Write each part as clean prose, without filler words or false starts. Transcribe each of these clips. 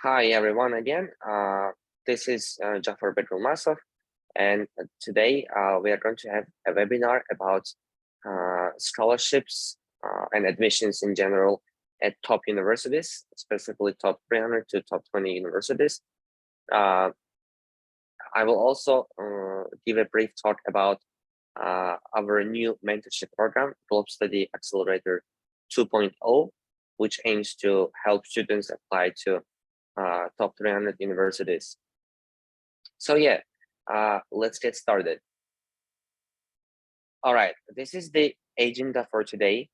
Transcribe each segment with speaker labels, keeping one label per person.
Speaker 1: Hi everyone again. This is Jafar Bedrulmasov, and today we are going to have a webinar about scholarships and admissions in general at top universities, specifically top 300 to top 20 universities. I will also give a brief talk about our new mentorship program, Globstudy Accelerator 2.0, which aims to help students apply to top 300 universities. So yeah, let's get started. All right, this is the agenda for today.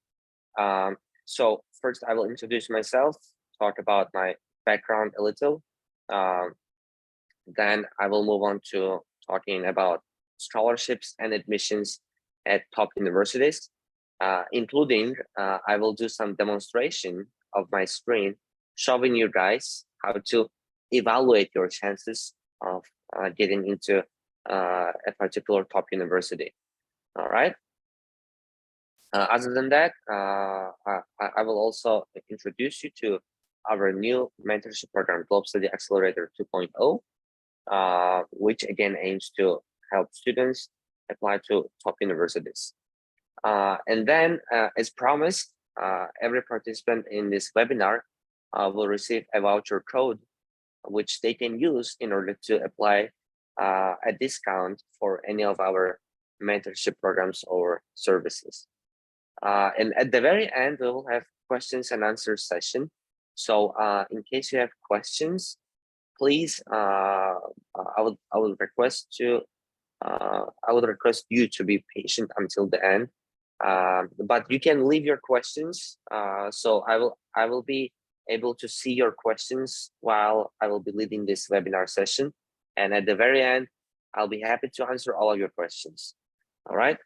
Speaker 1: So first I will introduce myself, talk about my background a little. Then I will move on to talking about scholarships and admissions at top universities, including I will do some demonstration of my screen, showing you guys how to evaluate your chances of getting into a particular top university. All right. Other than that, I will also introduce you to our new mentorship program, Globstudy Accelerator 2.0, which again aims to help students apply to top universities. And then, as promised, every participant in this webinar will receive a voucher code, which they can use in order to apply a discount for any of our mentorship programs or services. And at the very end, we will have questions and answers session. So in case you have questions, please, I would request you to be patient until the end. But you can leave your questions. So I will be able to see your questions while I will be leading this webinar session. And at the very end, I'll be happy to answer all of your questions. All right.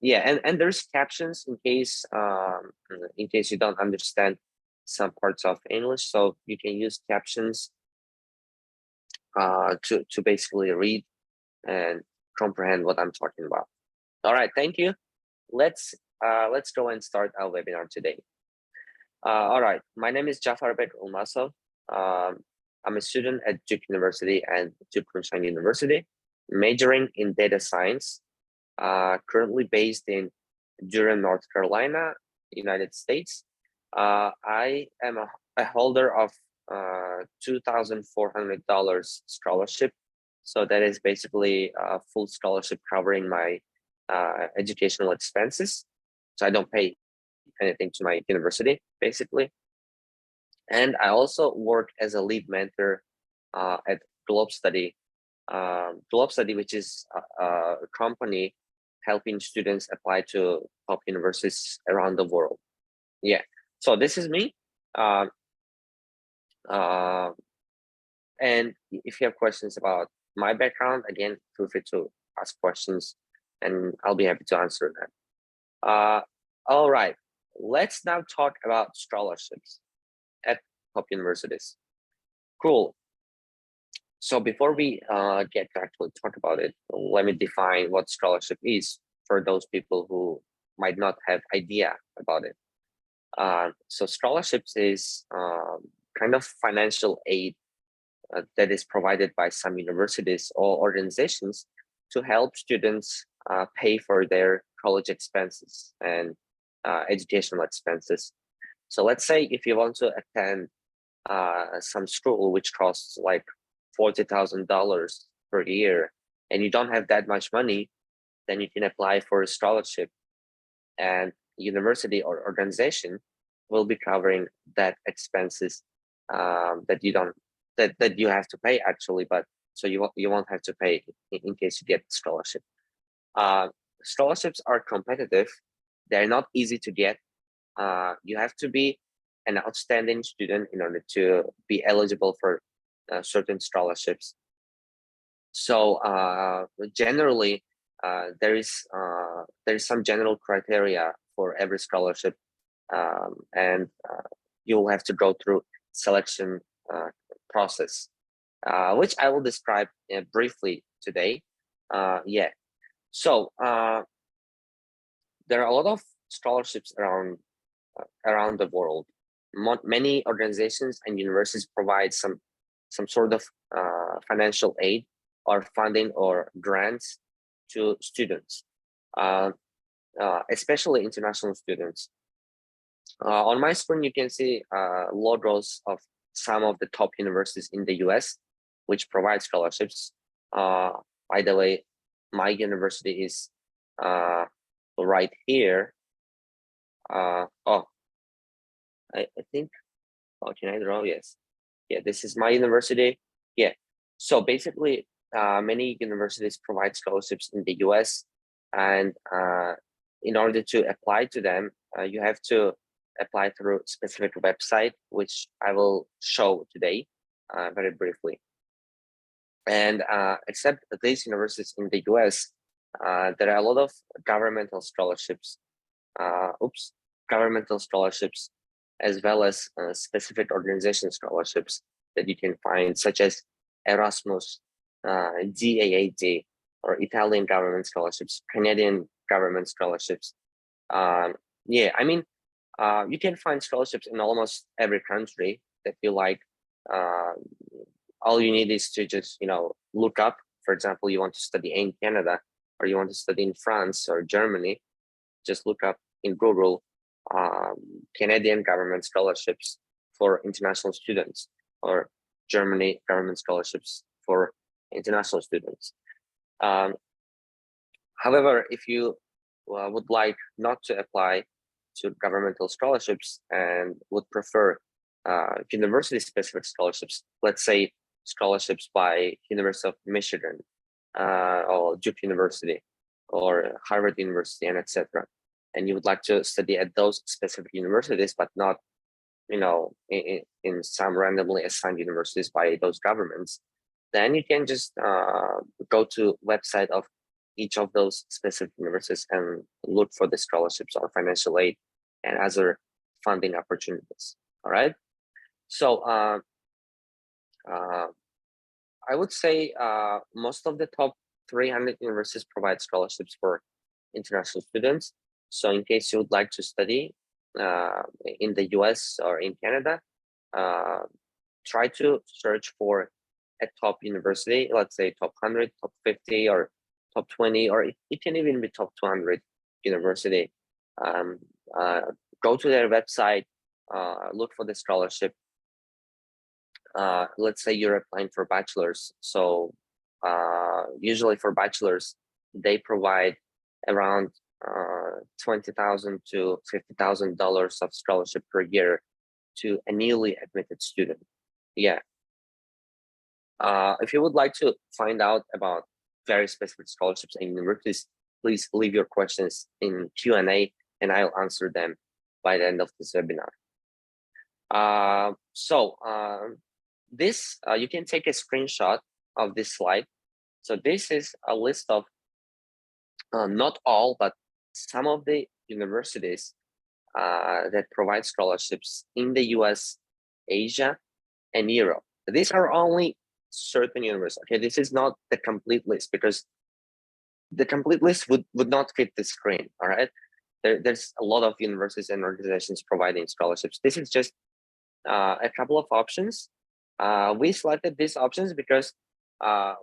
Speaker 1: Yeah, and there's captions in case you don't understand some parts of English, so you can use captions to basically read and comprehend what I'm talking about. All right, thank you. Let's go and start our webinar today. All right, my name is Jafar Ulmasov. I'm a student at Duke University and Duke University, majoring in data science. Currently based in Durham, North Carolina, United States. I am a holder of $2,400 scholarship. So that is basically a full scholarship covering my educational expenses. So I don't pay anything to my university, basically. And I also work as a lead mentor at Globstudy. Globstudy, which is a company helping students apply to top universities around the world. Yeah, so this is me. And if you have questions about my background, again, feel free to ask questions and I'll be happy to answer them. All right, let's now talk about scholarships at top universities. Cool. So before we get to actually talk about it, let me define what scholarship is for those people who might not have idea about it. So scholarships is kind of financial aid that is provided by some universities or organizations to help students pay for their college expenses and educational expenses. So let's say if you want to attend some school which costs like $40,000 per year, and you don't have that much money, then you can apply for a scholarship, and university or organization will be covering that expenses that you have to pay actually, but so you won't have to pay in case you get scholarship. Scholarships are competitive; they're not easy to get. You have to be an outstanding student in order to be eligible for certain scholarships. So generally, there is some general criteria for every scholarship, and you will have to go through selection process, which I will describe briefly today. Yeah, so there are a lot of scholarships around the world. Many organizations and universities provide some some sort of financial aid or funding or grants to students, especially international students. On my screen, you can see logos of some of the top universities in the US, which provide scholarships. By the way, my university is right here. I think, can I draw? Yes. Yeah, this is my university. Yeah. So basically, many universities provide scholarships in the US, and in order to apply to them, you have to apply through a specific website, which I will show today very briefly. And except these universities in the US, there are a lot of governmental scholarships, governmental scholarships, as well as specific organization scholarships that you can find, such as Erasmus, DAAD, or Italian government scholarships, Canadian government scholarships. Yeah, I mean, you can find scholarships in almost every country that you like. All you need is to just, look up. For example, you want to study in Canada, or you want to study in France or Germany, just look up in Google Canadian government scholarships for international students, or Germany government scholarships for international students. However, if you would like not to apply to governmental scholarships and would prefer university-specific scholarships, let's say scholarships by University of Michigan, or Duke University, or Harvard University, and etc., and you would like to study at those specific universities, but not, in some randomly assigned universities by those governments, then you can just go to website of each of those specific universities and look for the scholarships or financial aid and other funding opportunities. All right. So I would say most of the top 300 universities provide scholarships for international students. So in case you would like to study in the US or in Canada, try to search for a top university, let's say top 100, top 50, or top 20, or it can even be top 200 university. Go to their website, look for the scholarship. Let's say you're applying for bachelor's. So usually for bachelor's, they provide around $20,000 to $50,000 of scholarship per year to a newly admitted student. Yeah. If you would like to find out about very specific scholarships and universities, please leave your questions in Q&A and I'll answer them by the end of this webinar. This, you can take a screenshot of this slide. So this is a list of, not all, but some of the universities that provide scholarships in the US, Asia, and Europe. These are only certain universities. Okay, this is not the complete list, because the complete list would not fit the screen. All right, there's a lot of universities and organizations providing scholarships. This is just a couple of options. We selected these options because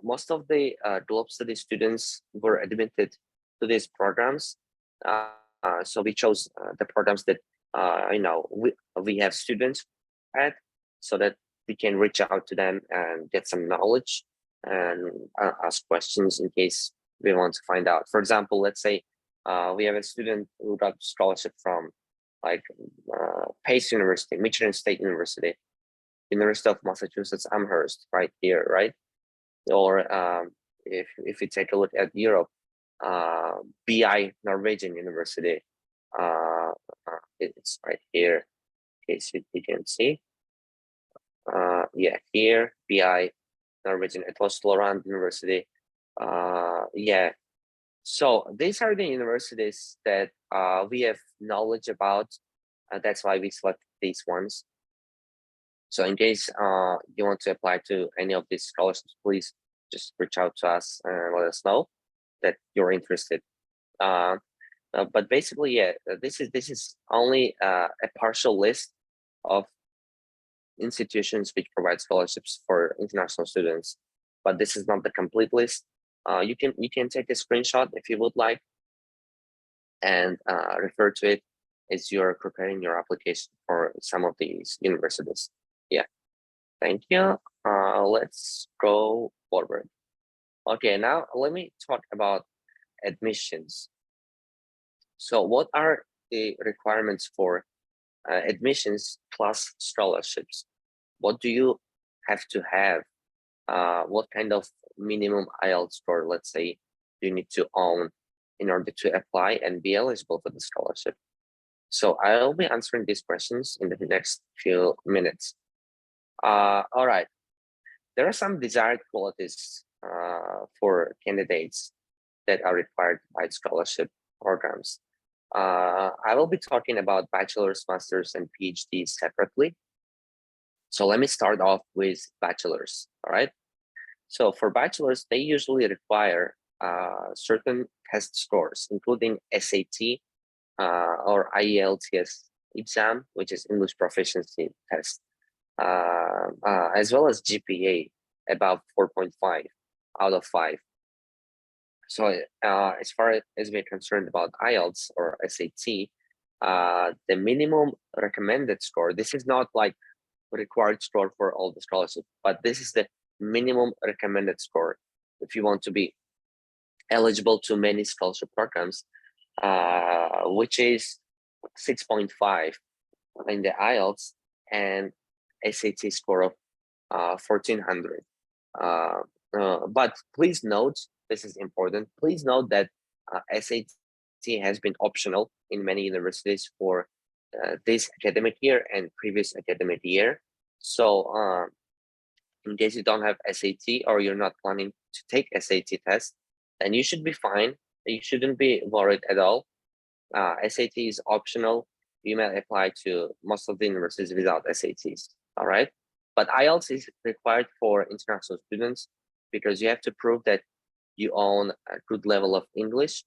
Speaker 1: most of the Globstudy students were admitted to these programs. So we chose the programs that we have students at, so that we can reach out to them and get some knowledge and ask questions in case we want to find out. For example, let's say we have a student who got scholarship from Pace University, Michigan State University, University of Massachusetts Amherst, right here, right? Or if you take a look at Europe, BI Norwegian University, it's right here, in case you can see. Yeah, here, BI Norwegian, it was Laurent University. Yeah, so these are the universities that we have knowledge about. That's why we select these ones. So in case you want to apply to any of these scholarships, please just reach out to us and let us know that you're interested. But basically, yeah, this is only a partial list of institutions which provide scholarships for international students, but this is not the complete list. You can take a screenshot if you would like and refer to it as you're preparing your application for some of these universities. Yeah, thank you. Let's go forward. Okay, now let me talk about admissions. So what are the requirements for admissions plus scholarships? What do you have to have? What kind of minimum IELTS score, let's say, you need to own in order to apply and be eligible for the scholarship? So I'll be answering these questions in the next few minutes. All right. There are some desired qualities for candidates that are required by scholarship programs. I will be talking about bachelor's, master's, and PhDs separately. So let me start off with bachelor's, all right? So for bachelor's, they usually require certain test scores, including SAT or IELTS exam, which is English proficiency test, as well as GPA above 4.5 out of 5. So as far as we're concerned about IELTS or SAT, the minimum recommended score, this is not like required score for all the scholarships, but this is the minimum recommended score if you want to be eligible to many scholarship programs, which is 6.5 in the IELTS and SAT score of 1400. But please note, this is important, please note that SAT has been optional in many universities for this academic year and previous academic year. So in case you don't have SAT or you're not planning to take SAT test, then you should be fine. You shouldn't be worried at all. SAT is optional. You may apply to most of the universities without SATs, all right? But IELTS is required for international students because you have to prove that you own a good level of English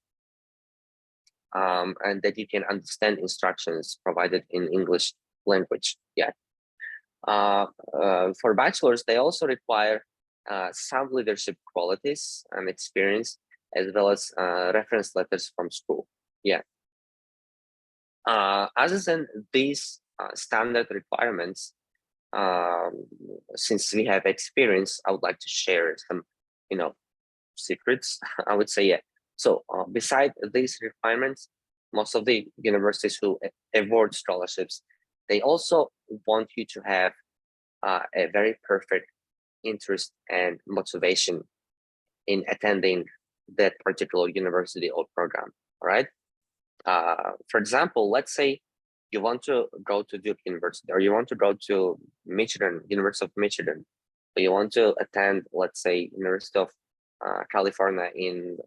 Speaker 1: and that you can understand instructions provided in English language. Yeah. For bachelors, they also require some leadership qualities and experience, as well as reference letters from school. Yeah. Other than these standard requirements, since we have experience, I would like to share some, secrets. I would say, yeah. So beside these requirements, most of the universities who award scholarships, they also want you to have a very perfect interest and motivation in attending that particular university or program, all right? For example, let's say you want to go to Duke University, or you want to go to University of Michigan, or you want to attend, let's say, University of California in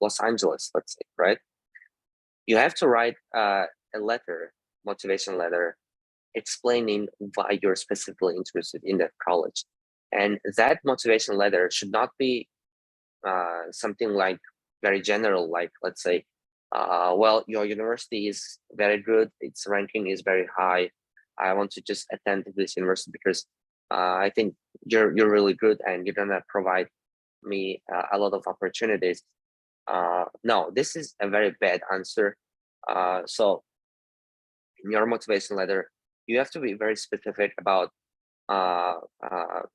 Speaker 1: Los Angeles, let's say, right? You have to write a letter, motivation letter, explaining why you're specifically interested in that college. And that motivation letter should not be something like very general, like, let's say, well, your university is very good, its ranking is very high, I want to just attend this university because I think you're really good and you're gonna provide me a lot of opportunities. No, this is a very bad answer. So in your motivation letter, you have to be very specific about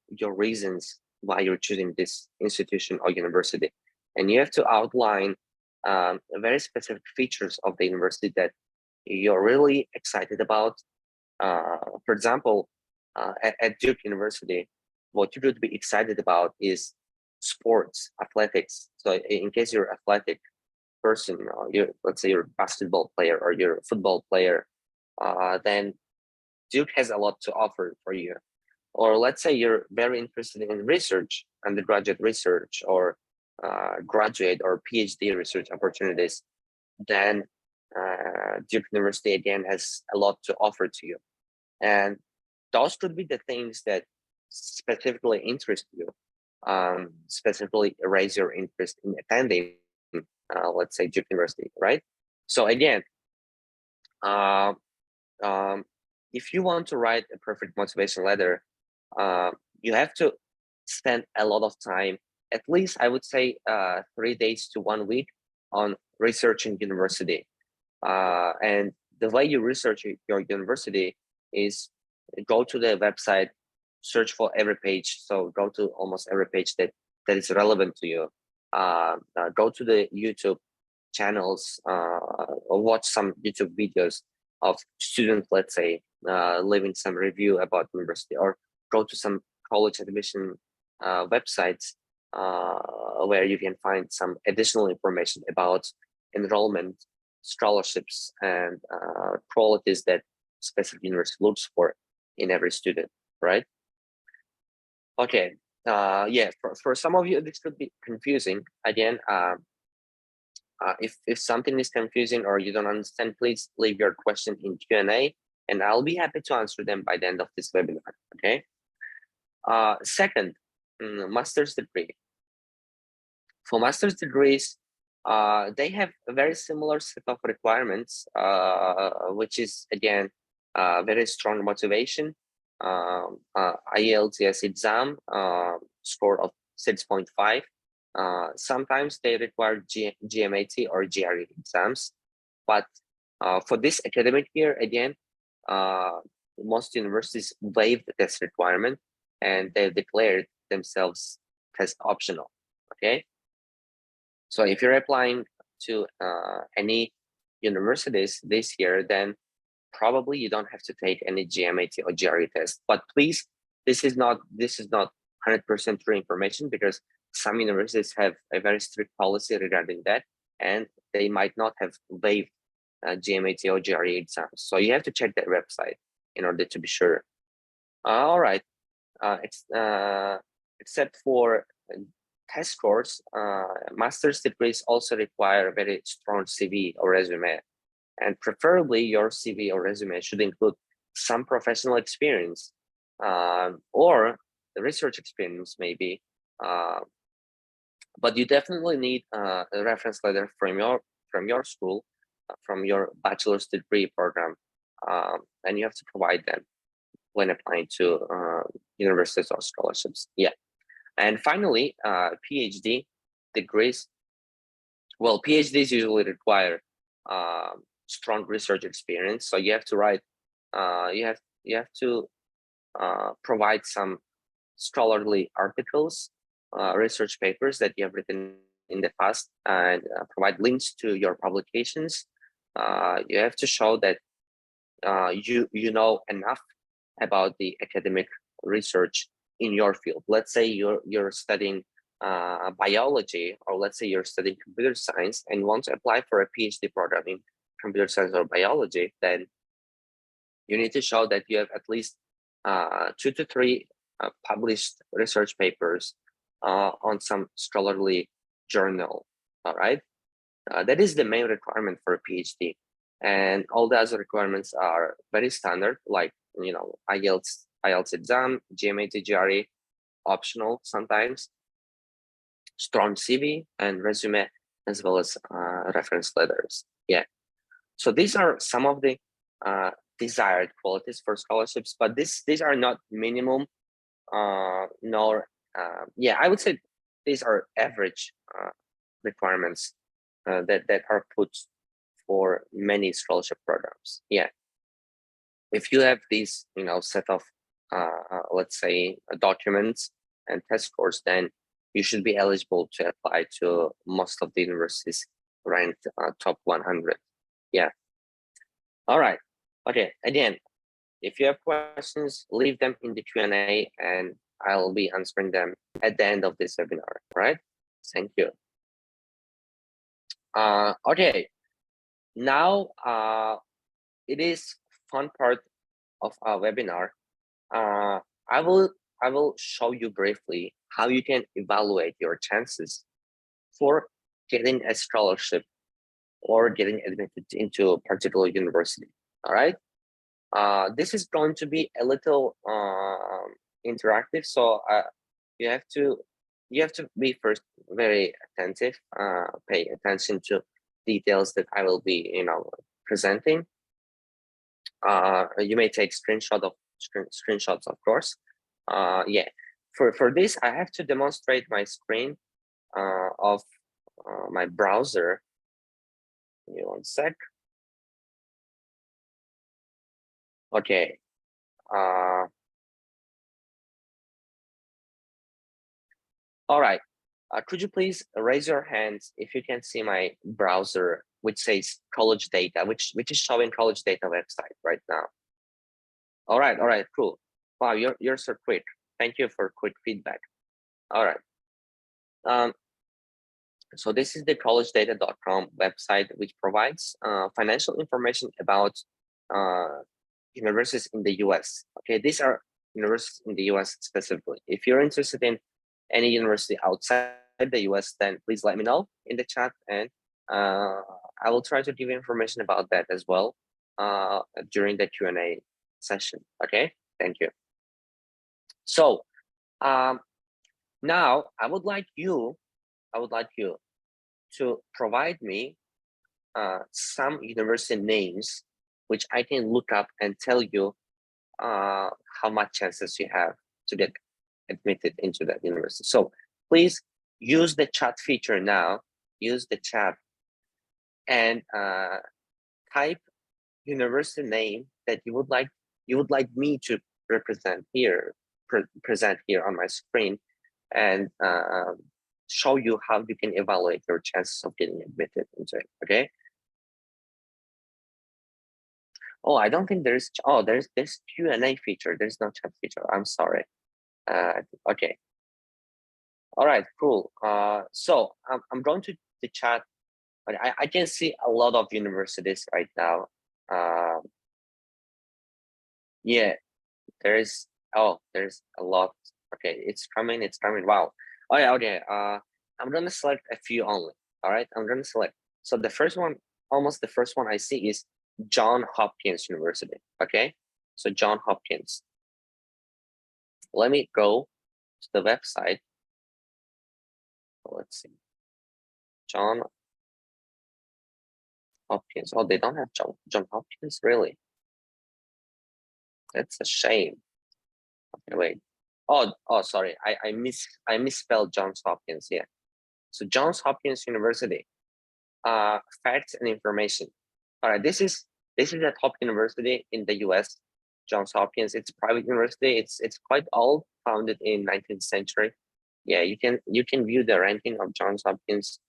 Speaker 1: your reasons why you're choosing this institution or university, and you have to outline very specific features of the university that you're really excited about. For example, at Duke University, what you could be excited about is sports, athletics. So in case you're an athletic person, let's say you're a basketball player or you're a football player, then Duke has a lot to offer for you. Or let's say you're very interested in research, undergraduate research, or graduate or PhD research opportunities, then Duke University again has a lot to offer to you. And those could be the things that specifically interest you, specifically raise your interest in attending, let's say, Duke University, right? So again, if you want to write a perfect motivation letter, you have to spend a lot of time, at least I would say 3 days to 1 week on researching university. And the way you research your university is go to the website, search for every page. So go to almost every page that is relevant to you. Go to the YouTube channels or watch some YouTube videos of students, let's say, leaving some review about university, or go to some college admission websites where you can find some additional information about enrollment, scholarships, and qualities that specific university looks for in every student, right? Okay, yeah, for some of you, this could be confusing. Again, if something is confusing or you don't understand, please leave your question in Q&A, and I'll be happy to answer them by the end of this webinar, okay? Second, master's degree. For master's degrees, they have a very similar set of requirements, which is, again, very strong motivation, IELTS exam, score of 6.5. Sometimes they require GMAT or GRE exams, but for this academic year, again, most universities waived this requirement and they've declared themselves as optional, okay? So if you're applying to any universities this year, then probably you don't have to take any GMAT or GRE test. But please, this is not 100% true information, because some universities have a very strict policy regarding that, and they might not have waived GMAT or GRE exams. So you have to check that website in order to be sure. All right, except for test scores, master's degrees also require a very strong CV or resume, and preferably your CV or resume should include some professional experience or the research experience maybe, but you definitely need a reference letter from your school, from your bachelor's degree program, and you have to provide them when applying to universities or scholarships. Yeah. And finally, PhD degrees. Well, PhDs usually require strong research experience, so you have to write. You have to provide some scholarly articles, research papers that you have written in the past, and provide links to your publications. You have to show that you know enough about the academic research in your field. Let's say you're studying biology, or let's say you're studying computer science and you want to apply for a PhD program in computer science or biology, then you need to show that you have at least 2 to 3 published research papers on some scholarly journal. All right, that is the main requirement for a PhD, and all the other requirements are very standard, like IELTS exam, GMAT, GRE, optional sometimes, strong CV and resume, as well as reference letters. Yeah, so these are some of the desired qualities for scholarships, but these are not minimum, nor I would say these are average requirements that are put for many scholarship programs. Yeah, if you have these set of let's say documents and test scores, then you should be eligible to apply to most of the universities ranked top 100. Yeah. All right. Okay. Again, if you have questions, leave them in the Q&A and I'll be answering them at the end of this webinar. Right? Thank you. Okay. Now it is fun part of our webinar. I will show you briefly how you can evaluate your chances for getting a scholarship or getting admitted into a particular university. All right. This is going to be a little interactive, so you have to be first very attentive, pay attention to details that I will be presenting. You may take screenshots, of course. Yeah, for this, I have to demonstrate my screen of my browser. Give me one sec. Okay. All right. Could you please raise your hands if you can see my browser, which says college data, which is showing college data website right now? All right, cool. Wow, you're so quick. Thank you for quick feedback. All right. So this is the collegedata.com website, which provides financial information about universities in the US. Okay, these are universities in the US specifically. If you're interested in any university outside the US, then please let me know in the chat, and I will try to give information about that as well during the Q&A session. Okay, thank you. So now I would like you to provide me some university names which I can look up and tell you how much chances you have to get admitted into that university. So please use the chat feature now. Use the chat and type university name that you would like me to present here on my screen, and show you how you can evaluate your chances of getting admitted into it. Okay. Oh, I don't think there's. Oh, there's this Q&A feature. There's no chat feature. I'm sorry. Okay. All right. Cool. So I'm going to the chat. But I can see a lot of universities right now. Yeah, there's a lot. Okay, it's coming. Wow. Oh yeah. Okay. I'm gonna select a few only. All right. I'm gonna select. So the first one, almost the first one I see is John Hopkins University. Okay. So John Hopkins. Let me go to the website. Let's see. John Hopkins. Oh, they don't have John Hopkins, really. That's a shame. Okay, wait. Oh, sorry. I misspelled Johns Hopkins. Yeah. So Johns Hopkins University. Facts and information. All right. This is a top university in the U.S. Johns Hopkins. It's a private university. It's quite old. Founded in 19th century. Yeah. You can view the ranking of Johns Hopkins.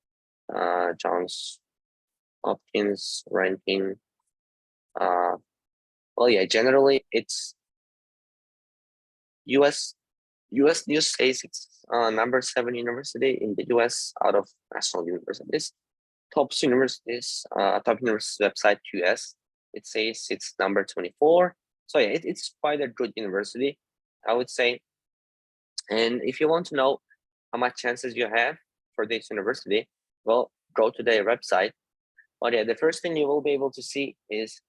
Speaker 1: Johns Hopkins ranking. Well, yeah. Generally, it's U.S. News says it's number 7 university in the US out of national universities. Top universities website QS, it says it's number 24. So yeah, it's quite a good university, I would say. And if you want to know how much chances you have for this university, well, go to their website. But yeah, the first thing you will be able to see is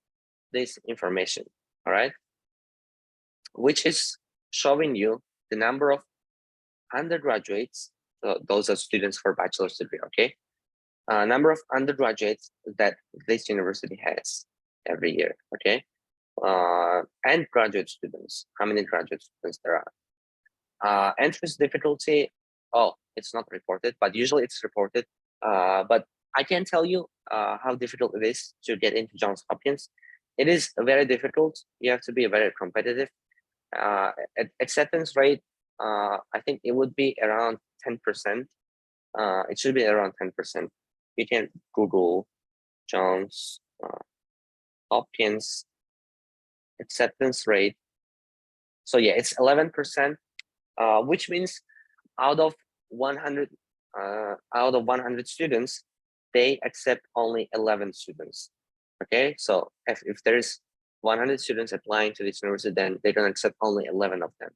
Speaker 1: this information, all right? Which is showing you the number of undergraduates, those are students for bachelor's degree, okay? Number of undergraduates that this university has every year, okay? And graduate students, how many graduate students there are. Entrance difficulty, oh, it's not reported, but usually it's reported. But I can tell you how difficult it is to get into Johns Hopkins. It is very difficult. You have to be very competitive. Acceptance rate, I think it would be around 10%. It should be around 10%. You can Google Johns Hopkins acceptance rate. So yeah, it's 11%, which means out of 100 students, they accept only 11 students. Okay, so if there's 100 students applying to this university, then they're gonna accept only 11 of them.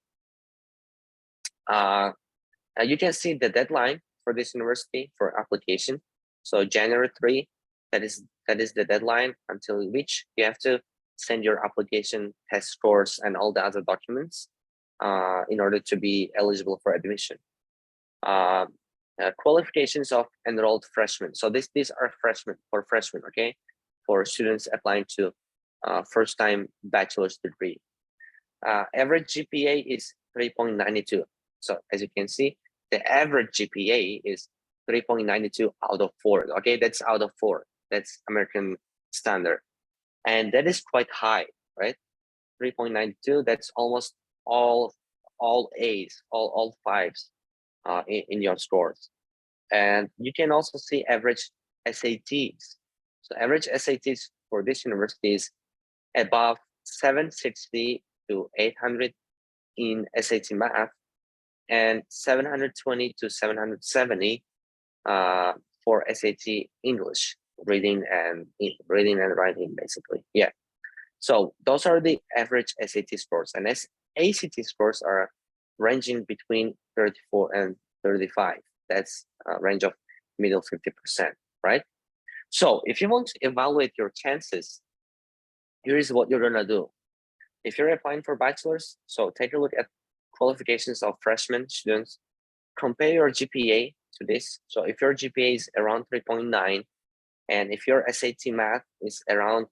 Speaker 1: You can see the deadline for this university for application. So January 3, that is the deadline until which you have to send your application, test scores, and all the other documents in order to be eligible for admission. Qualifications of enrolled freshmen. So these are freshmen, okay, for students applying to first-time bachelor's degree. Average GPA is 3.92. So as you can see, the average GPA is 3.92 out of 4. Okay, that's out of 4. That's American standard, and that is quite high, right? 3.92. That's almost all A's, all fives in your scores. And you can also see average SATs. So average SATs for this university is above 760 to 800 in SAT math, and 720 to 770 for SAT English, reading and writing, basically. Yeah. So those are the average SAT scores, and ACT scores are ranging between 34 and 35. That's a range of middle 50%, right? So if you want to evaluate your chances, here is what you're gonna do. If you're applying for bachelor's, so take a look at qualifications of freshman students, compare your GPA to this. So if your GPA is around 3.9, and if your SAT math is around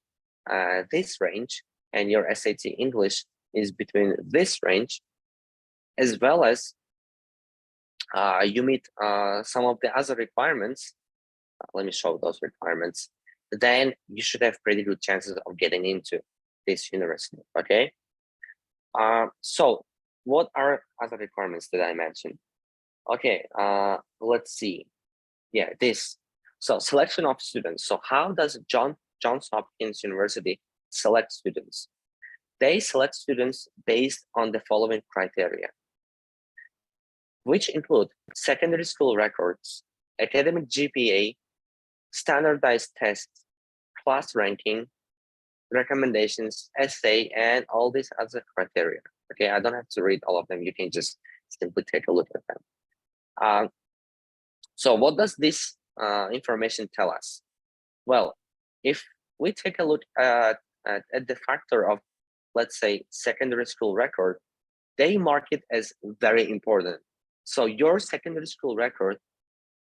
Speaker 1: this range, and your SAT English is between this range, as well as you meet some of the other requirements, let me show those requirements, then you should have pretty good chances of getting into this university, okay? So what are other requirements that I mentioned? Okay, let's see. Yeah, this. So selection of students. So how does Johns Hopkins University select students? They select students based on the following criteria, which include secondary school records, academic GPA, standardized tests, class ranking, recommendations, essay, and all these other criteria. Okay, I don't have to read all of them. You can just simply take a look at them. So what does this information tell us? Well, if we take a look at the factor of, let's say, secondary school record, they mark it as very important. So your secondary school record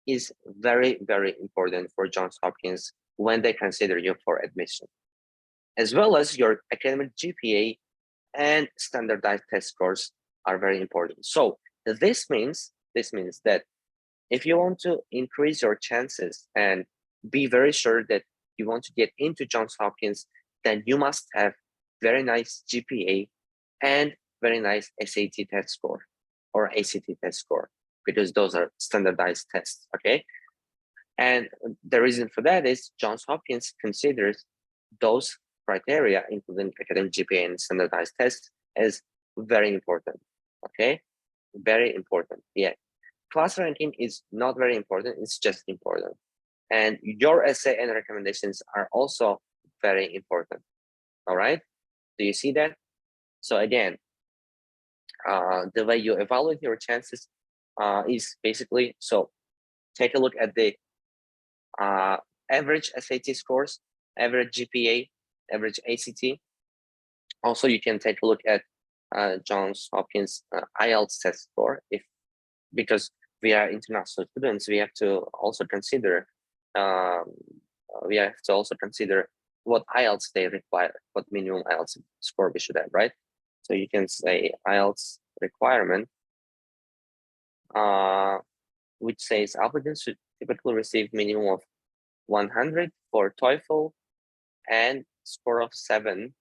Speaker 1: is very, very important for Johns Hopkins when they consider you for admission, as well as your academic GPA and standardized test scores are very important. So this means that if you want to increase your chances and be very sure that you want to get into Johns Hopkins, then you must have very nice GPA and very nice SAT test score or ACT test score, because those are standardized tests, okay? And the reason for that is Johns Hopkins considers those criteria, including academic GPA and standardized tests, as very important, okay? Very important, yeah. Class ranking is not very important, it's just important. And your essay and recommendations are also very important, all right? Do you see that? So again, the way you evaluate your chances is basically, so take a look at the average SAT scores, average GPA, average ACT. Also, you can take a look at Johns Hopkins IELTS test score, because we are international students, we have to also consider what IELTS they require, what minimum IELTS score we should have, right? So you can say IELTS requirement, which says applicants should typically receive minimum of 100 for TOEFL and score of 7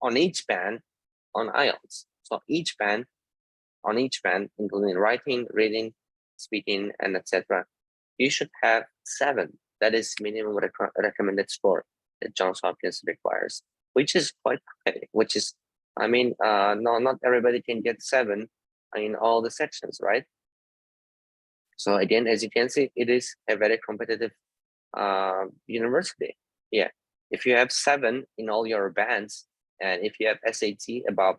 Speaker 1: on each band on IELTS. So on each band, including writing, reading, speaking, and etc., you should have 7. That is minimum recommended score that Johns Hopkins requires, which is quite high. Which is, I mean, no, not everybody can get 7 in all the sections, right? So again, as you can see, it is a very competitive university. Yeah, if you have 7 in all your bands, and if you have SAT above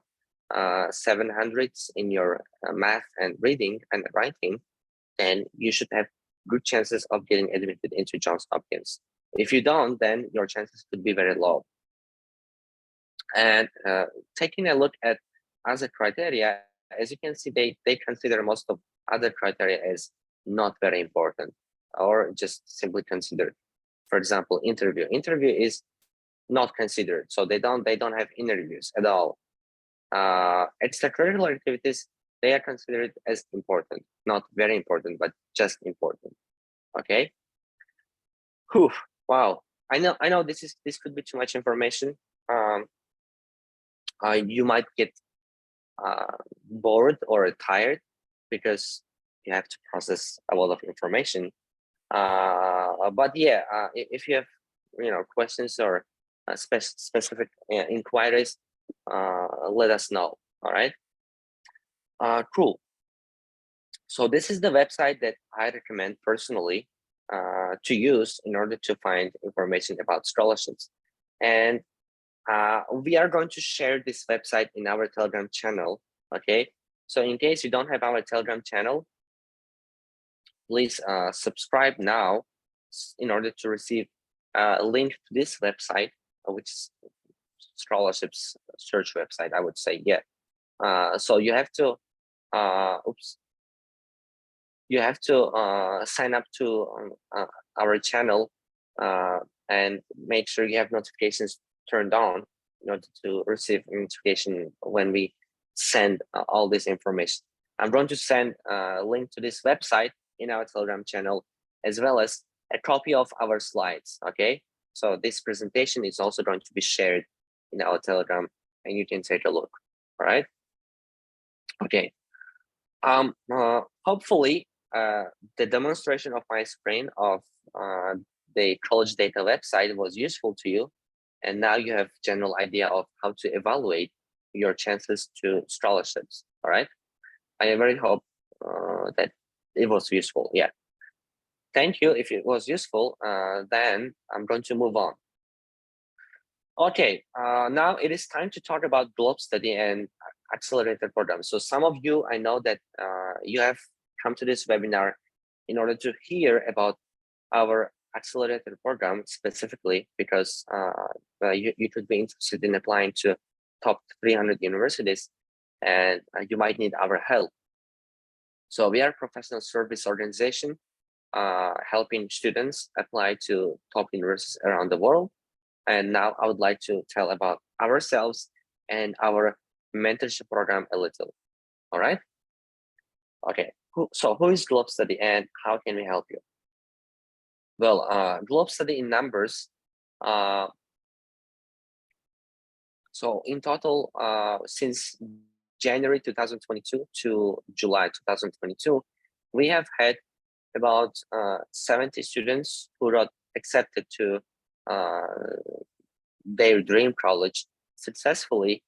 Speaker 1: 700s in your math and reading and writing, then you should have good chances of getting admitted into Johns Hopkins. If you don't, then your chances could be very low. And taking a look at other criteria, as you can see, they consider most of other criteria as not very important, or just simply considered. For example, interview. Interview is not considered. So they don't have interviews at all. Extracurricular activities, they are considered as important, not very important, but just important. Okay. Whew, wow. I know this could be too much information. You might get bored or tired because you have to process a lot of information. But yeah, if you have questions or specific inquiries, let us know. All right. Cool. So this is the website that I recommend personally to use in order to find information about scholarships. And we are going to share this website in our Telegram channel. Okay. So in case you don't have our Telegram channel, please subscribe now in order to receive a link to this website, which is scholarships search website, I would say. Yeah. So you have to, you have to sign up to our channel and make sure you have notifications turned on in order to receive notification when we send all this information. I'm going to send a link to this website in our Telegram channel, as well as a copy of our slides. Okay, so this presentation is also going to be shared in our Telegram, and you can take a look. All right. Okay. Hopefully, the demonstration of my screen of the college data website was useful to you, and now you have general idea of how to evaluate your chances to scholarships. All right. I very hope that it was useful. Yeah. Thank you. If it was useful, then I'm going to move on. Okay, now it is time to talk about Globstudy and accelerator program. So some of you, I know that you have come to this webinar in order to hear about our accelerator program specifically, because you could be interested in applying to top 300 universities, and you might need our help. So we are a professional service organization helping students apply to top universities around the world. And now I would like to tell about ourselves and our mentorship program a little. All right. Okay. So who is Globstudy and how can we help you? Well, Globstudy in numbers. So in total, since January 2022 to July 2022, we have had about 70 students who got accepted to their dream college successfully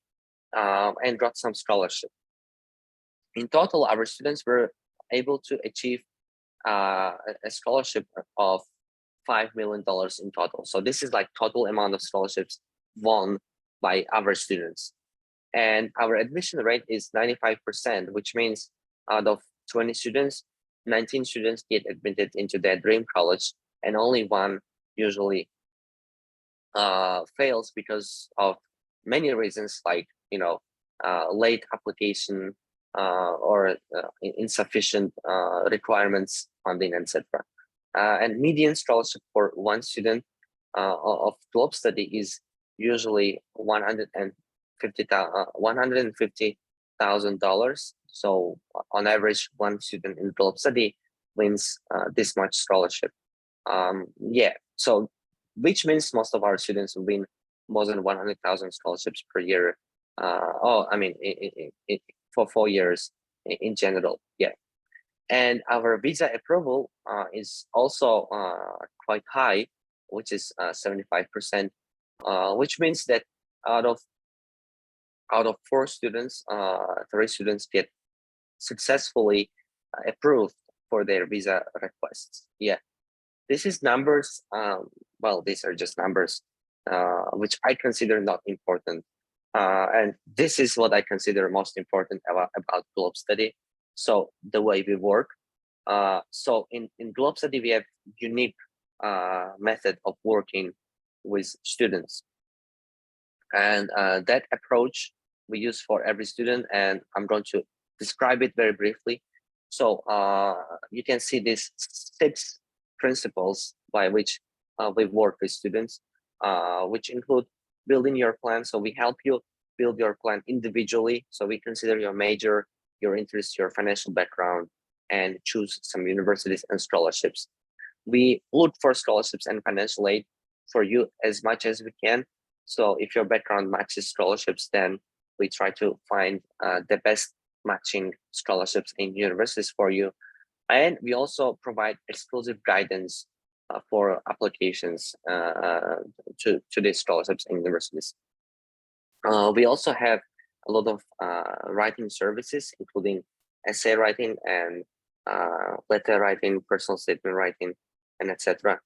Speaker 1: and got some scholarship. In total, our students were able to achieve a scholarship of $5 million in total. So this is like total amount of scholarships won by our students. And our admission rate is 95%, which means out of 20 students, 19 students get admitted into their dream college, and only one usually fails because of many reasons, like late application or insufficient requirements, funding, etc. And median scholarship for one student of Globstudy is usually $150,000. So on average, one student in Globstudy wins this much scholarship. Yeah, so which means most of our students win more than 100,000 scholarships per year. For 4 years in general. Yeah, and our visa approval is also quite high, which is 75%, which means that out of 4 students, 3 students get successfully approved for their visa requests. Yeah, this is numbers. Well, these are just numbers, which I consider not important. And this is what I consider most important about Globstudy. So the way we work. So in Globstudy, we have unique method of working with students. And that approach we use for every student, and I'm going to describe it very briefly. So you can see these 6 principles by which we work with students. which include building your plan. So we help you build your plan individually. So we consider your major, your interests, your financial background, and choose some universities and scholarships. We look for scholarships and financial aid for you as much as we can. So if your background matches scholarships, then we try to find the best matching scholarships in universities for you. And we also provide exclusive guidance for applications to these scholarships in universities. We also have a lot of writing services, including essay writing and letter writing, personal statement writing, and etc.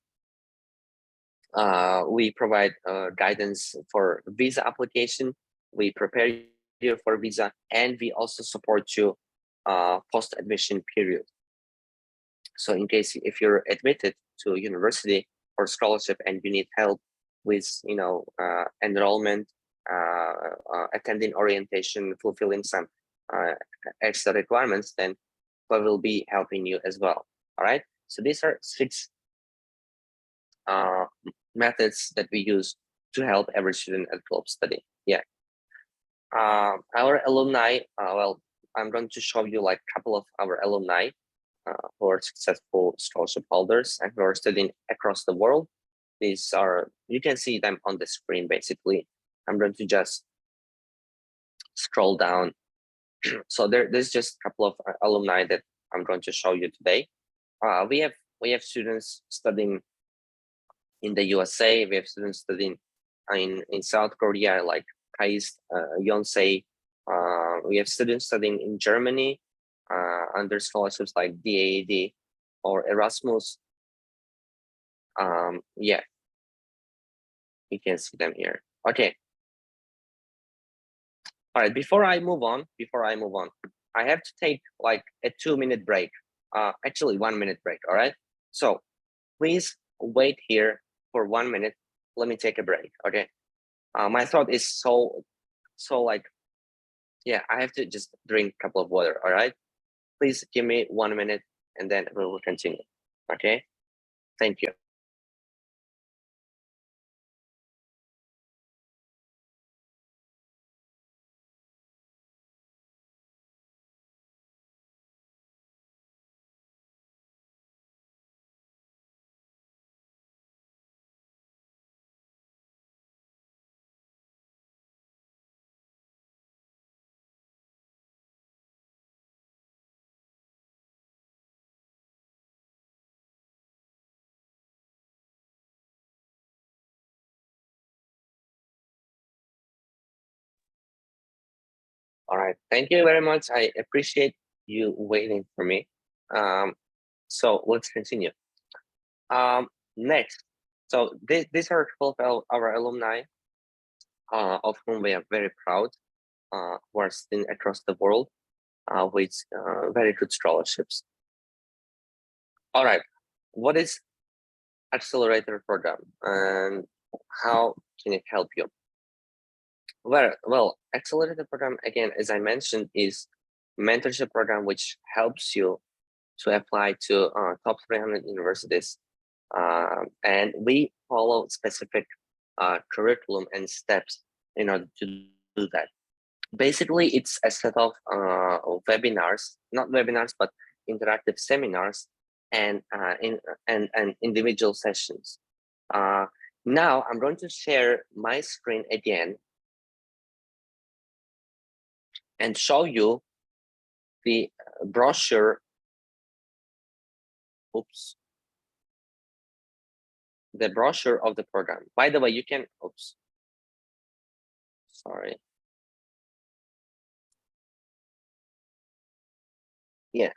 Speaker 1: We provide guidance for visa application. We prepare you for visa, and we also support you post-admission period. So in case if you're admitted to university or scholarship and you need help with enrollment, attending orientation, fulfilling some extra requirements, then we will be helping you as well. All right. So these are 6 methods that we use to help every student at Globstudy. Yeah. Our alumni, well, I'm going to show you like a couple of our alumni who are successful scholarship holders and who are studying across the world. These are, you can see them on the screen, basically. I'm going to just scroll down. So there's just a couple of alumni that I'm going to show you today. We have students studying in the USA. We have students studying in South Korea, like Kais, Yonsei. We have students studying in Germany under scholarships like DAAD or Erasmus. Yeah, you can see them here. Okay. All right, before I move on, I have to take like a 2-minute break. Actually 1 minute break, all right? So please wait here for 1 minute. Let me take a break, okay? My throat is so like, yeah, I have to just drink a couple of water, all right? Please give me 1 minute and then we will continue, okay? Thank you. All right, thank you very much. I appreciate you waiting for me. So let's continue. Next, so these are 12 our alumni, of whom we are very proud, who are studying across the world with very good scholarships. All right, what is Accelerator program and how can it help you? Well, Accelerator program, again, as I mentioned, is mentorship program which helps you to apply to top 300 universities. And we follow specific curriculum and steps in order to do that. Basically, it's a set of webinars, not webinars, but interactive seminars and individual sessions. Now I'm going to share my screen again and show you the brochure. Oops. The brochure of the program. By the way, you can, oops. Sorry. Yeah,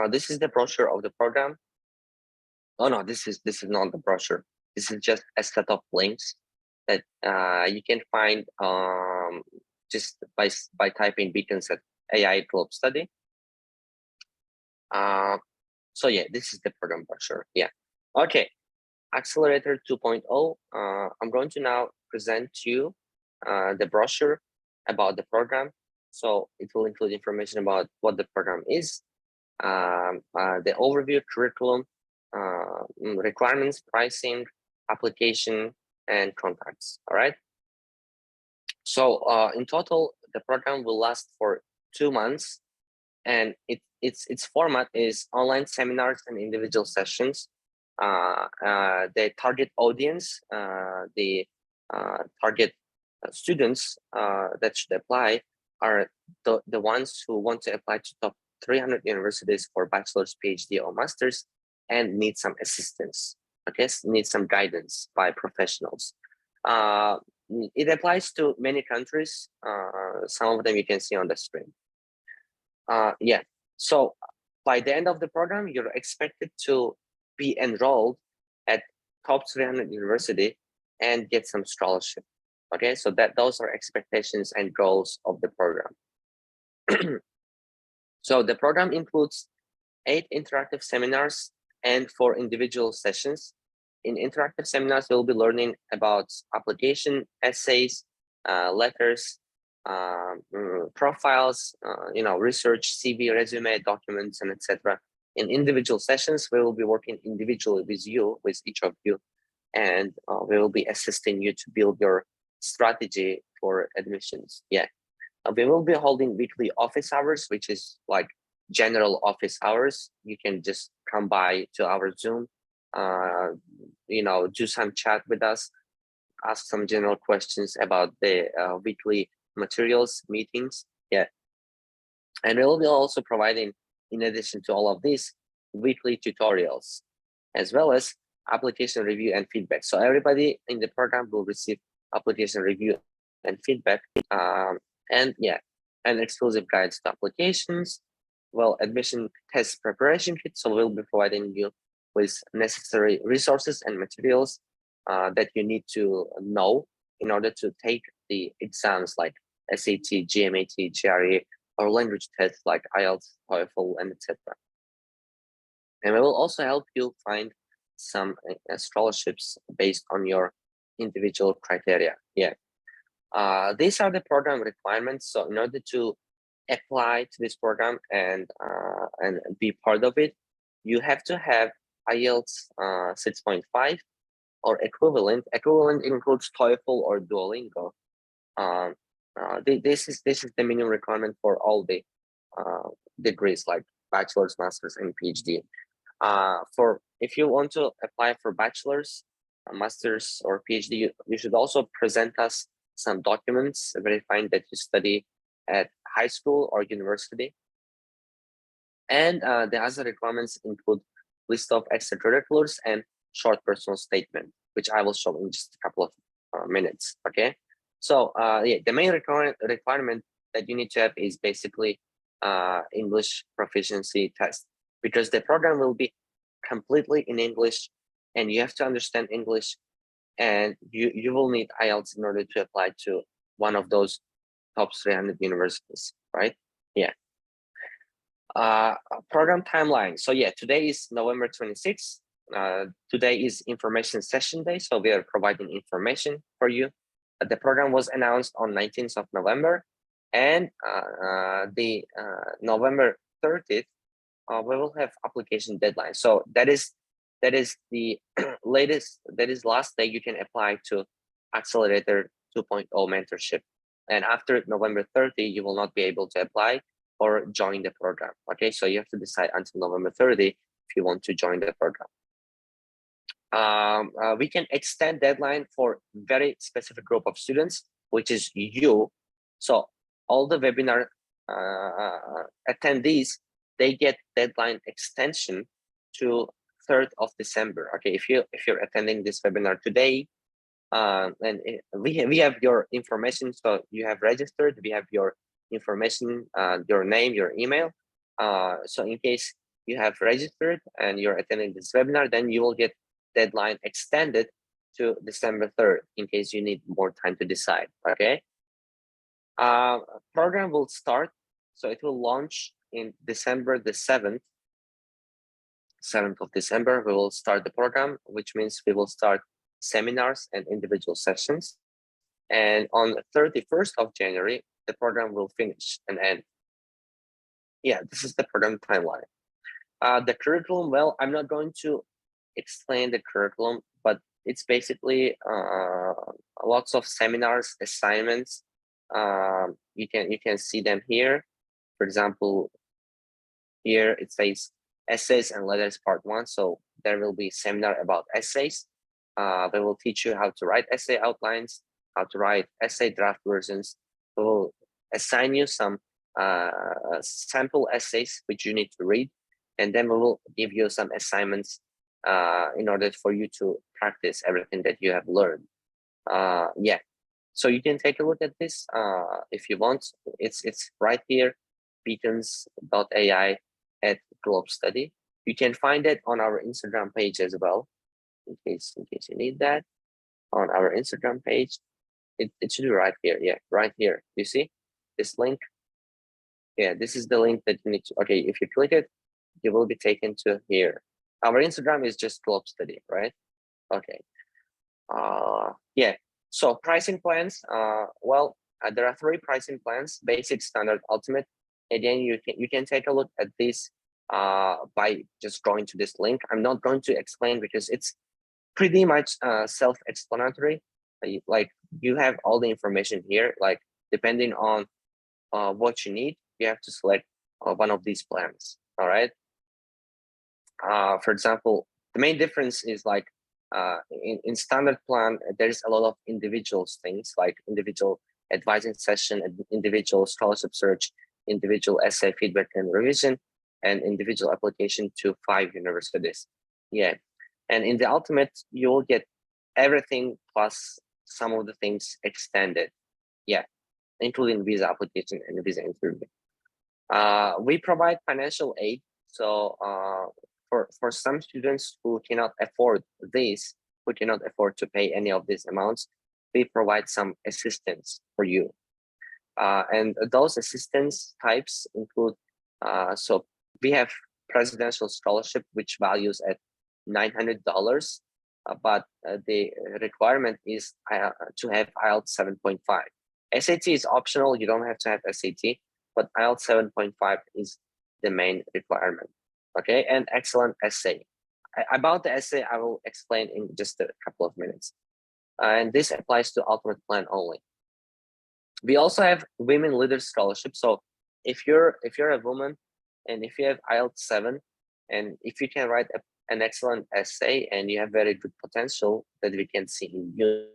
Speaker 1: this is the brochure of the program. Oh no, this is not the brochure. This is just a set of links that you can find just by typing beacons at AI Globstudy. So yeah, this is the program brochure. Yeah. Okay. Accelerator 2.0. I'm going to now present to you the brochure about the program. So it will include information about what the program is, the overview, curriculum, requirements, pricing, application, and contacts. All right. So in total, the program will last for 2 months, and its format is online seminars and individual sessions. The target audience, the target students that should apply are the ones who want to apply to top 300 universities for bachelor's, PhD, or master's, and need some assistance. Okay, need some guidance by professionals. It applies to many countries. Some of them you can see on the screen. Yeah, so by the end of the program, you're expected to be enrolled at top 300 university and get some scholarship. Okay, so those are expectations and goals of the program. So the program includes 8 interactive seminars and 4 individual sessions. In interactive seminars, you'll be learning about application, essays, letters, profiles, research, CV, resume, documents, and etc. In individual sessions, we will be working individually with you, with each of you, and we will be assisting you to build your strategy for admissions. Yeah, we will be holding weekly office hours, which is like general office hours. You can just come by to our Zoom, do some chat with us, ask some general questions about the weekly materials meetings. Yeah, and we will be also providing, in addition to all of this, weekly tutorials, as well as application review and feedback. So everybody in the program will receive application review and feedback, and exclusive guides to applications, admission test preparation kit. So we'll be providing you with necessary resources and materials that you need to know in order to take the exams like SAT, GMAT, GRE, or language tests like IELTS, TOEFL, and etc. And we will also help you find some scholarships based on your individual criteria. Yeah, these are the program requirements. So in order to apply to this program and be part of it, you have to have IELTS 6.5 or equivalent. Equivalent includes TOEFL or Duolingo. This is the minimum requirement for all the degrees like bachelor's, master's, and PhD. For if you want to apply for bachelor's, master's, or PhD, you should also present us some documents verifying that you study at high school or university. And the other requirements include list of extracurriculars and short personal statement, which I will show in just a couple of minutes. Okay, so the main requirement that you need to have is basically English proficiency test, because the program will be completely in English and you have to understand English, and you will need IELTS in order to apply to one of those top 300 universities, right? Yeah. Program timeline. So yeah, today is November 26th. Today is information session day, so we are providing information for you. The program was announced on 19th of November, and the November 30th, we will have application deadline. So that is the last day you can apply to Accelerator 2.0 mentorship. And after November 30, you will not be able to apply or join the program. Okay, so you have to decide until November 30 if you want to join the program. We can extend deadline for very specific group of students, which is you. So all the webinar attendees, they get deadline extension to 3rd of December. Okay, if you're attending this webinar today, and we have your information, so you have registered, we have your information, your name, your email. So in case you have registered and you're attending this webinar, then you will get deadline extended to December 3rd in case you need more time to decide. Okay. Program will start, so it will launch in December the 7th of December. We will start the program, which means we will start seminars and individual sessions. And on the 31st of January, the program will finish and end. Yeah, this is the program timeline. The curriculum, well, I'm not going to explain the curriculum, but it's basically lots of seminars, assignments. You can see them here. For example, here it says essays and letters part 1. So there will be seminar about essays. They will teach you how to write essay outlines, how to write essay draft versions. They will assign you some sample essays which you need to read, and then we will give you some assignments in order for you to practice everything that you have learned. Yeah, so you can take a look at this if you want. It's right here, beacons.ai at Globstudy. You can find it on our Instagram page as well, in case you need that. On our Instagram page, it should be right here. Yeah, right here. You see this link? Yeah, this is the link that you need to. Okay, if you click it, you will be taken to here. Our Instagram is just Globstudy, right? Okay. Yeah. So pricing plans. Well, there are 3 pricing plans: basic, standard, ultimate. Again, you can take a look at this by just going to this link. I'm not going to explain because it's pretty much self-explanatory. Like you have all the information here. Like depending on what you need, you have to select one of these plans. All right. For example, the main difference is like in standard plan, there's a lot of individuals things like individual advising session, individual scholarship search, individual essay feedback and revision, and individual application to 5 universities. Yeah. And in the ultimate, you will get everything plus some of the things extended. Yeah, including visa application and visa interview. We provide financial aid. So for some students who cannot afford this, who cannot afford to pay any of these amounts, we provide some assistance for you. And those assistance types include, so we have presidential scholarship, which values at $900, but the requirement is to have IELTS 7.5. SAT is optional, you don't have to have SAT, but IELTS 7.5 is the main requirement. Okay, and excellent essay. About the essay, I will explain in just a couple of minutes. And this applies to ultimate plan only. We also have women leaders scholarship. So if you're a woman and if you have IELTS 7 and if you can write an excellent essay and you have very good potential that we can see in you,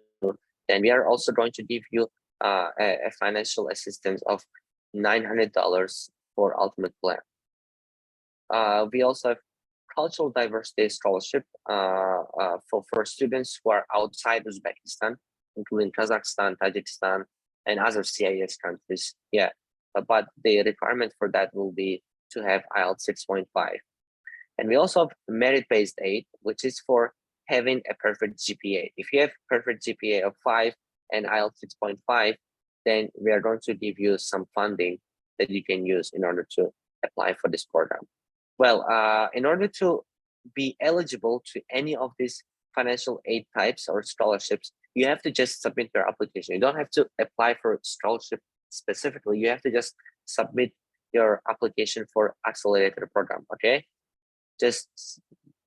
Speaker 1: then we are also going to give you a financial assistance of $900 for ultimate plan. We also have cultural diversity scholarship for students who are outside Uzbekistan, including Kazakhstan, Tajikistan, and other CIS countries. Yeah, but the requirement for that will be to have IELTS 6.5. And we also have merit-based aid, which is for having a perfect GPA. If you have perfect GPA of 5 and IELTS 6.5, then we are going to give you some funding that you can use in order to apply for this program. Well, in order to be eligible to any of these financial aid types or scholarships, you have to just submit your application. You don't have to apply for scholarship specifically. You have to just submit your application for accelerator program. Okay, just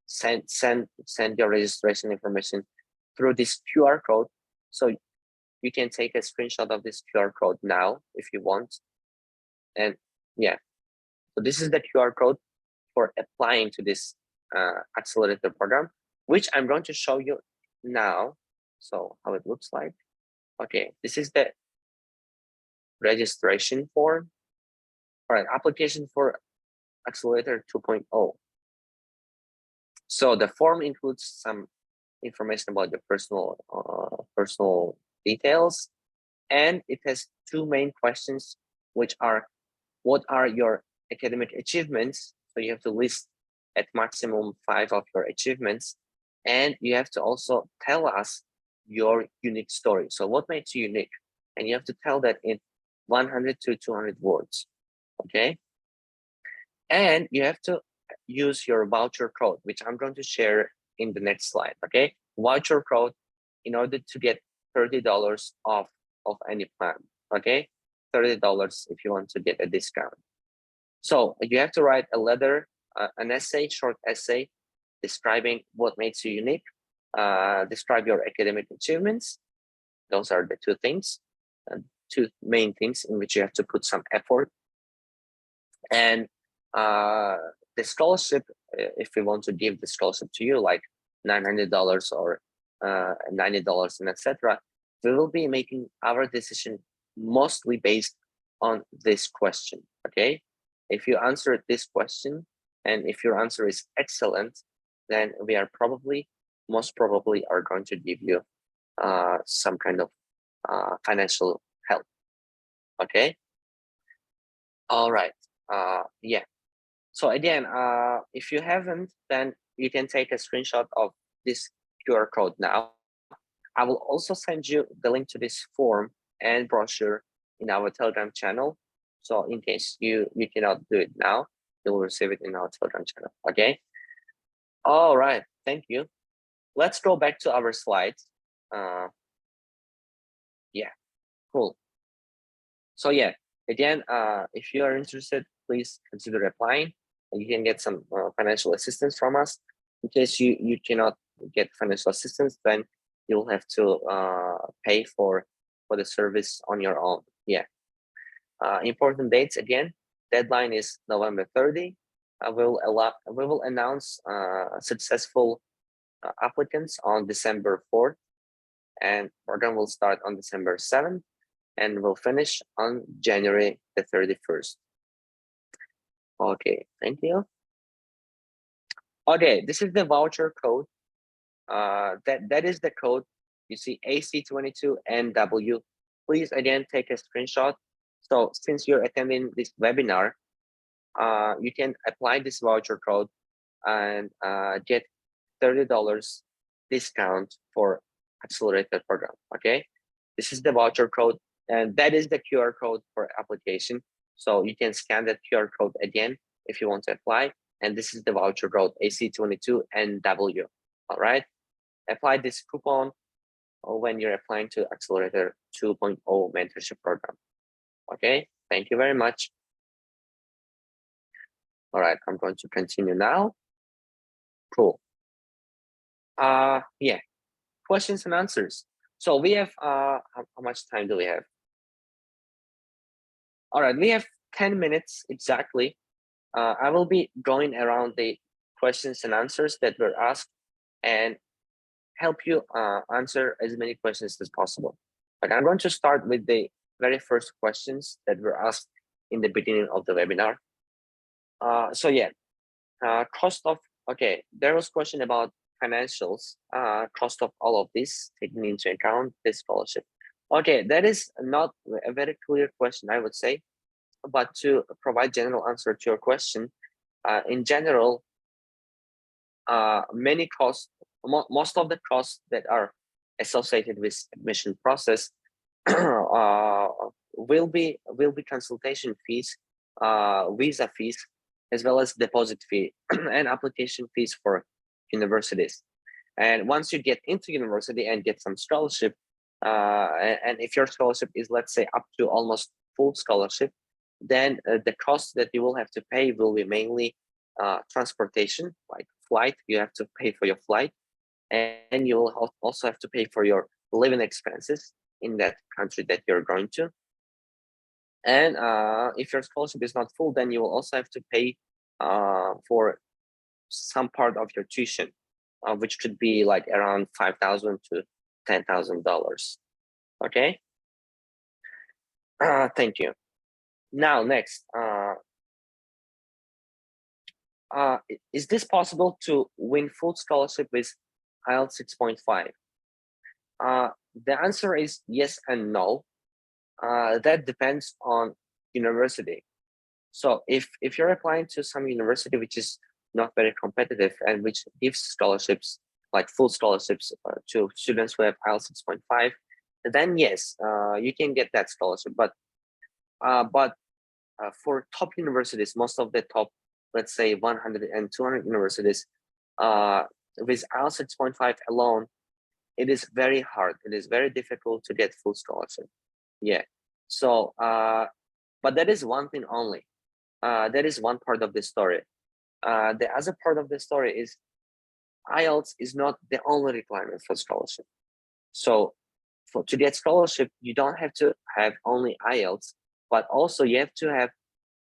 Speaker 1: send your registration information through this QR code. So you can take a screenshot of this QR code now if you want. And yeah, so this is the QR code for applying to this accelerator program, which I'm going to show you now. So how it looks like. Okay, this is the registration form. All right, application for accelerator 2.0. So the form includes some information about your personal details, and it has 2 main questions, which are, what are your academic achievements? So you have to list at maximum 5 of your achievements, and you have to also tell us your unique story. So what makes you unique? And you have to tell that in 100 to 200 words, okay? And you have to use your voucher code, which I'm going to share in the next slide, okay? Voucher code in order to get $30 off of any plan, okay? $30 if you want to get a discount. So you have to write a letter, an essay, short essay, describing what makes you unique. describe your academic achievements. Those are the two main things in which you have to put some effort. And the scholarship, if we want to give the scholarship to you, like $900 or $90 and etc., we will be making our decision mostly based on this question. Okay, if you answer this question and if your answer is excellent, then we are most probably are going to give you some kind of financial help. Okay, all right. Yeah, so again, if you haven't, then you can take a screenshot of this QR code now. I will also send you the link to this form and brochure in our Telegram channel. So in case you cannot do it now, you will receive it in our Telegram channel. Okay. All right. Thank you. Let's go back to our slides. Yeah. Cool. So yeah. Again, if you are interested, please consider applying. You can get some financial assistance from us. In case you cannot get financial assistance, then you'll have to pay for the service on your own. Yeah. Important dates again. Deadline is November 30. We will announce successful applicants on December 4th, and program will start on December 7th, and will finish on January the 31st. Okay, thank you. Okay, this is the voucher code. That is the code. You see AC22NW. Please again take a screenshot. So since you're attending this webinar, you can apply this voucher code and get $30 discount for accelerator program. Okay, this is the voucher code, and that is the QR code for application. So you can scan that QR code again if you want to apply. And this is the voucher code AC22NW. All right, apply this coupon when you're applying to Accelerator 2.0 mentorship program. Okay, thank you very much. All right, I'm going to continue now. Cool. Yeah, questions and answers. So we have how much time do we have? All right, we have 10 minutes exactly. I will be going around the questions and answers that were asked and help you answer as many questions as possible. But I'm going to start with the very first questions that were asked in the beginning of the webinar. So yeah, cost of, okay, there was a question about financials, cost of all of this, taking into account this scholarship. Okay, that is not a very clear question, I would say, but to provide general answer to your question, in general, many costs, most of the costs that are associated with admission process will be consultation fees, visa fees, as well as deposit fee and application fees for universities. And once you get into university and get some scholarship, and if your scholarship is, let's say, up to almost full scholarship, then the cost that you will have to pay will be mainly transportation, like flight. You have to pay for your flight, and you will also have to pay for your living expenses in that country that you're going to. And if your scholarship is not full, then you will also have to pay for some part of your tuition, which could be like around $5,000 to $10,000. Okay. Thank you. Now, next, is this possible to win full scholarship with IELTS 6.5? The answer is yes and no. That depends on university. So if you're applying to some university which is not very competitive and which gives scholarships, like full scholarships to students who have IELTS 6.5, then yes, you can get that scholarship. But for top universities, most of the top, let's say 100 and 200 universities, with IELTS 6.5 alone, it is very hard. It is very difficult to get full scholarship. Yeah. So, but that is one thing only. That is one part of the story. The other part of the story is IELTS is not the only requirement for scholarship. So to get scholarship, you don't have to have only IELTS, but also you have to have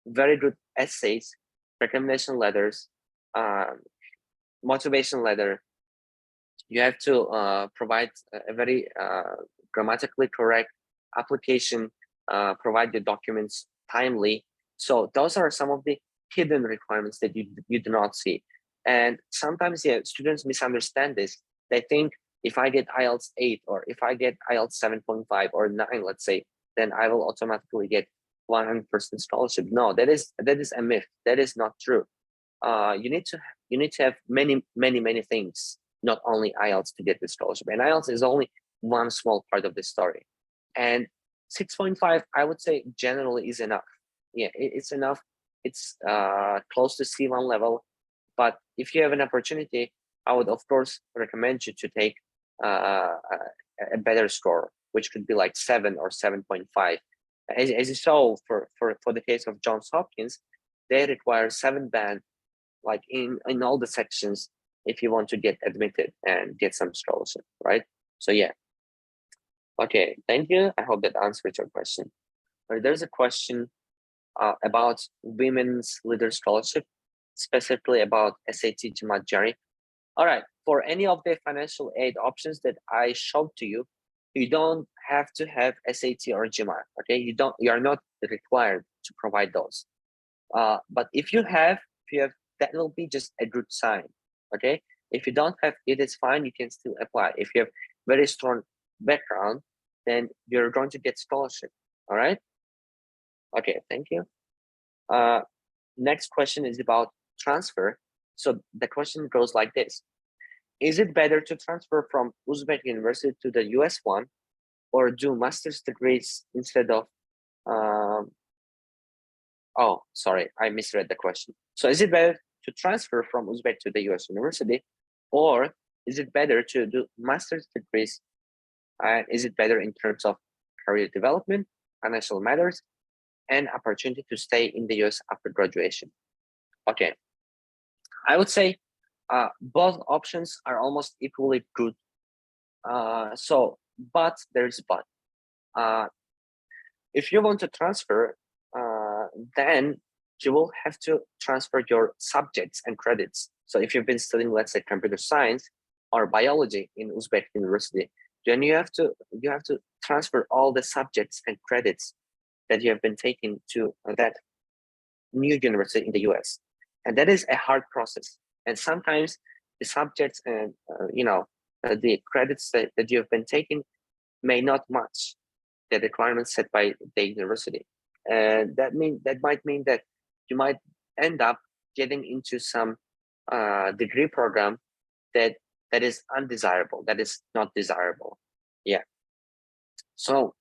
Speaker 1: very good essays, recommendation letters, motivation letter. You have to provide a very grammatically correct application, provide the documents timely. So those are some of the hidden requirements that you do not see. And sometimes, yeah, students misunderstand this. They think if I get IELTS 8 or if I get IELTS 7.5 or 9, let's say, then I will automatically get 100% scholarship. No, that is a myth. That is not true. You need to have many things, not only IELTS, to get the scholarship. And IELTS is only one small part of the story. And 6.5, I would say, generally is enough. Yeah, it's enough. It's close to C1 level. But if you have an opportunity, I would, of course, recommend you to take a better score, which could be like 7 or 7.5. As you saw for the case of Johns Hopkins, they require 7 band, like in all the sections, if you want to get admitted and get some scholarship, right? So yeah. Okay, thank you. I hope that answers your question. There's a question about women's leader scholarship, specifically about SAT, GMAT, GRE. All right, for any of the financial aid options that I showed to you, you don't have to have SAT or GMAT. Okay, you are not required to provide those. But if you have, that will be just a good sign. Okay, if you don't have, it is fine. You can still apply. If you have very strong background, then you're going to get scholarship. All right. Okay, thank you. Next question is about transfer. So the question goes like this: is it better to transfer from Uzbek University to the US one, or do master's degrees instead of oh, sorry, I misread the question. So is it better to transfer from Uzbek to the US university, or is it better to do master's degrees? And is it better in terms of career development, financial matters, and opportunity to stay in the US after graduation? Okay, I would say both options are almost equally good. But there's but. If you want to transfer, then you will have to transfer your subjects and credits. So if you've been studying, let's say, computer science or biology in Uzbek University, then you have to transfer all the subjects and credits that you have been taking to that new university in the US. And that is a hard process. And sometimes the subjects and the credits that you have been taking may not match the requirements set by the university. And that might mean that you might end up getting into some degree program that is undesirable, that is not desirable. Yeah. So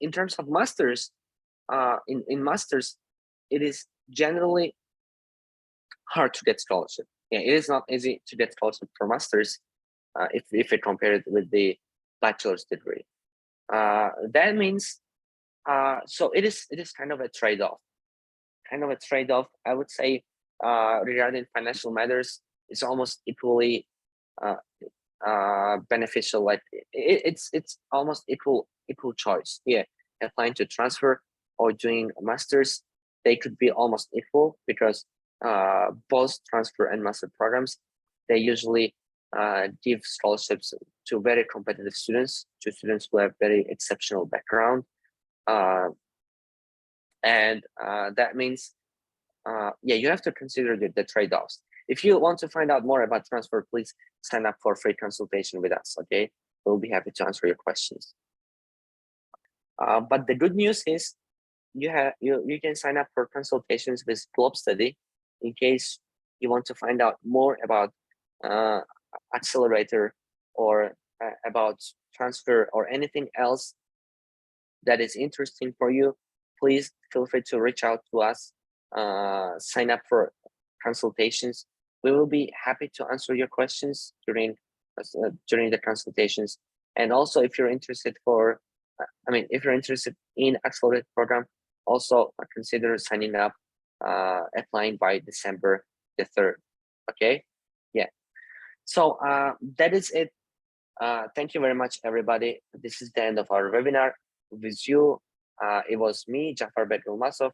Speaker 1: in terms of masters, in masters, it is generally hard to get scholarship. Yeah, it is not easy to get scholarship for masters if we compare it with the bachelor's degree. That means so it is kind of a trade-off. I would say regarding financial matters, it's almost equally beneficial. Like it's almost equal choice. Yeah, applying to transfer or doing a master's, they could be almost equal, because both transfer and master programs, they usually give scholarships to very competitive students, to students who have very exceptional background. And that means, yeah, you have to consider the trade-offs. If you want to find out more about transfer, please sign up for a free consultation with us, okay? We'll be happy to answer your questions. But the good news is you can sign up for consultations with Globstudy in case you want to find out more about Accelerator or about transfer or anything else that is interesting for you. Please feel free to reach out to us, sign up for consultations. We will be happy to answer your questions during the consultations. And also, if you're interested if you're interested in Accelerator program, also consider signing up, applying by December the 3rd. Okay, yeah. So that is it. Thank you very much, everybody. This is the end of our webinar. With you, it was me, Jafar Bedrulmasov.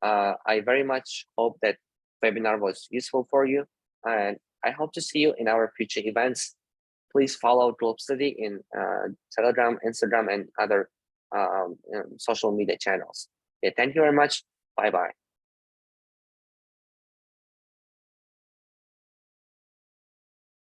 Speaker 1: I very much hope that webinar was useful for you, and I hope to see you in our future events. Please follow Globstudy in Telegram, Instagram, and other social media channels. Okay, thank you very much. Bye-bye.